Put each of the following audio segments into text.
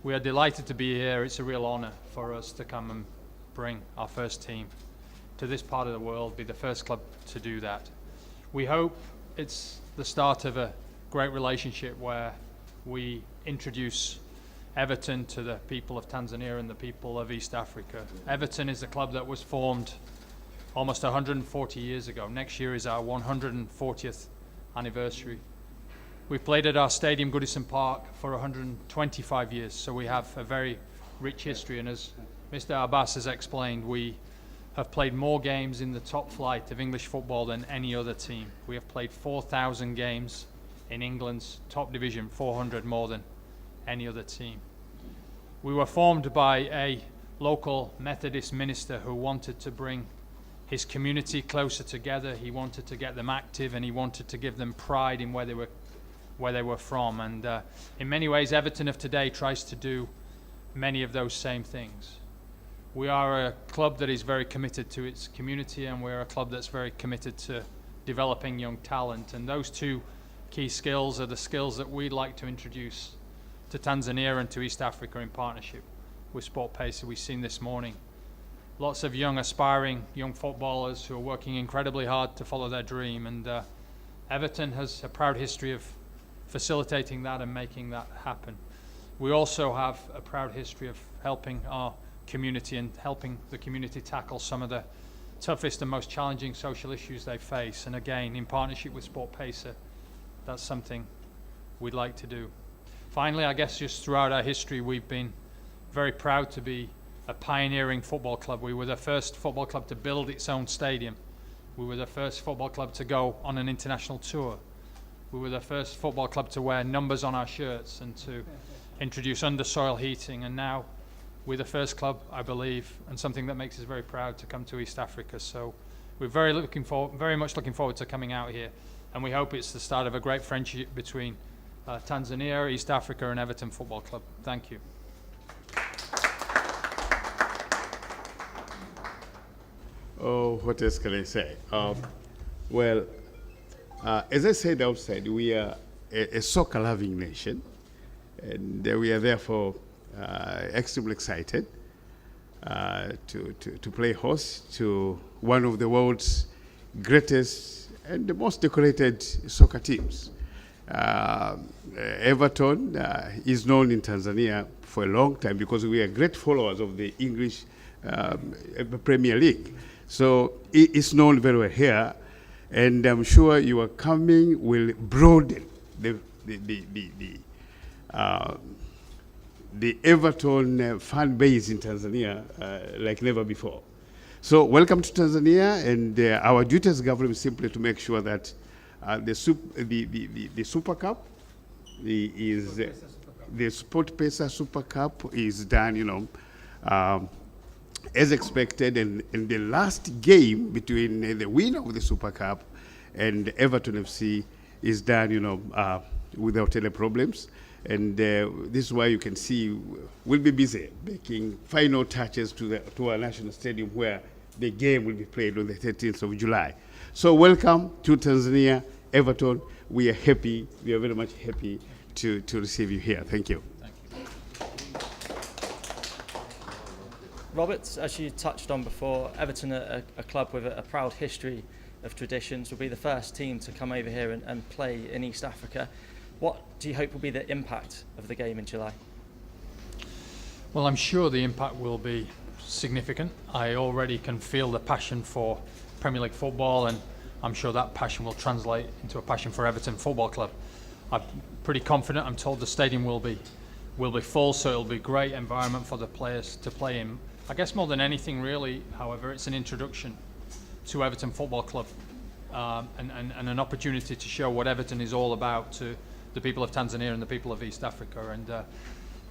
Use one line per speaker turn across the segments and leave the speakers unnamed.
We are delighted to be here. It's a real honor for us to come and bring our first team to this part of the world, be the first club to do that. We hope it's the start of a great relationship where we introduce Everton to the people of Tanzania and the people of East Africa. Everton is a club that was formed almost 140 years ago. Next year is our 140th anniversary. We've played at our stadium, Goodison Park, for 125 years, so we have a very rich history. And as Mr. Abbas has explained, we have played more games in the top flight of English football than any other team. We have played 4,000 games in England's top division, 400 more than any other team. We were formed by a local Methodist minister who wanted to bring his community closer together. He wanted to get them active, and he wanted to give them pride in where they were from. And in many ways, Everton of today tries to do many of those same things. We are a club that is very committed to its community, and we're a club that's very committed to developing young talent. And those two key skills are the skills that we'd like to introduce to Tanzania and to East Africa in partnership with SportPesa. We've seen this morning lots of young, aspiring young footballers who are working incredibly hard to follow their dream. And Everton has a proud history of facilitating that and making that happen. We also have a proud history of helping our community and helping the community tackle some of the toughest and most challenging social issues they face. And again, in partnership with SportPesa, that's something we'd like to do. Finally, I guess just throughout our history, we've been very proud to be a pioneering football club. We were the first football club to build its own stadium. We were the first football club to go on an international tour. We were the first football club to wear numbers on our shirts and to introduce undersoil heating. And now we're the first club, I believe, and something that makes us very proud to come to East Africa. So we're very much looking forward to coming out here. And we hope it's the start of a great friendship between Tanzania, East Africa, and Everton Football Club. Thank you.
Oh, what else can I say? Well, as I said outside, we are a soccer-loving nation, and we are therefore extremely excited to play host to one of the world's greatest and the most decorated soccer teams. Everton is known in Tanzania for a long time because we are great followers of the English Premier League. So it's known very well here, and I'm sure your coming will broaden the Everton fan base in Tanzania like never before. So welcome to Tanzania, and our duty as government is simply to make sure that the Super Cup the SportPesa Super Cup is done, as expected, and the last game between the winner of the Super Cup and Everton FC is done, without any problems. And this is why you can see we'll be busy making final touches to our national stadium, where the game will be played on the 13th of July. So welcome to Tanzania, Everton. We are happy. We are very much happy to receive you here. Thank you.
Robert, as you touched on before, Everton, a club with a proud history of traditions, will be the first team to come over here and play in East Africa. What do you hope will be the impact of the game in July?
Well, I'm sure the impact will be significant. I already can feel the passion for Premier League football, and I'm sure that passion will translate into a passion for Everton Football Club. I'm pretty confident. I'm told the stadium will be full, so it'll be a great environment for the players to play in. I guess more than anything, really, however, it's an introduction to Everton Football Club and an opportunity to show what Everton is all about to the people of Tanzania and the people of East Africa. And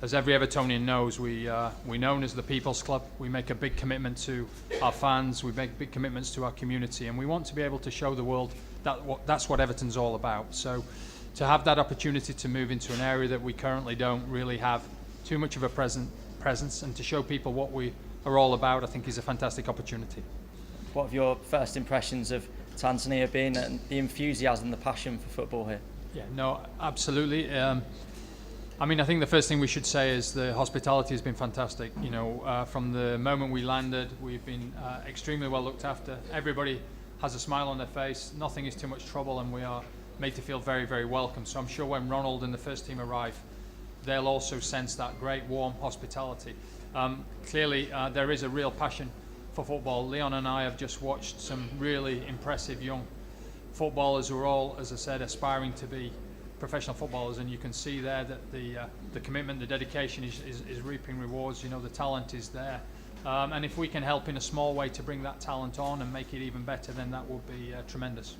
as every Evertonian knows, we're known as the People's Club. We make a big commitment to our fans. We make big commitments to our community, and we want to be able to show the world that's what Everton's all about. So to have that opportunity to move into an area that we currently don't really have too much of a presence, and to show people what we are all about, I think is a fantastic opportunity.
What have your first impressions of Tanzania been, and the enthusiasm, the passion for football here?
Yeah, no, absolutely. I mean, I think the first thing we should say is the hospitality has been fantastic. You know, from the moment we landed, we've been extremely well looked after. Everybody has a smile on their face. Nothing is too much trouble, and we are made to feel very, very welcome. So I'm sure when Ronald and the first team arrive, they'll also sense that great warm hospitality. Clearly, there is a real passion for football. Leon and I have just watched some really impressive young footballers who are all, as I said, aspiring to be professional footballers, and you can see there that the commitment, the dedication is reaping rewards. You know, the talent is there, and if we can help in a small way to bring that talent on and make it even better, then that will be tremendous.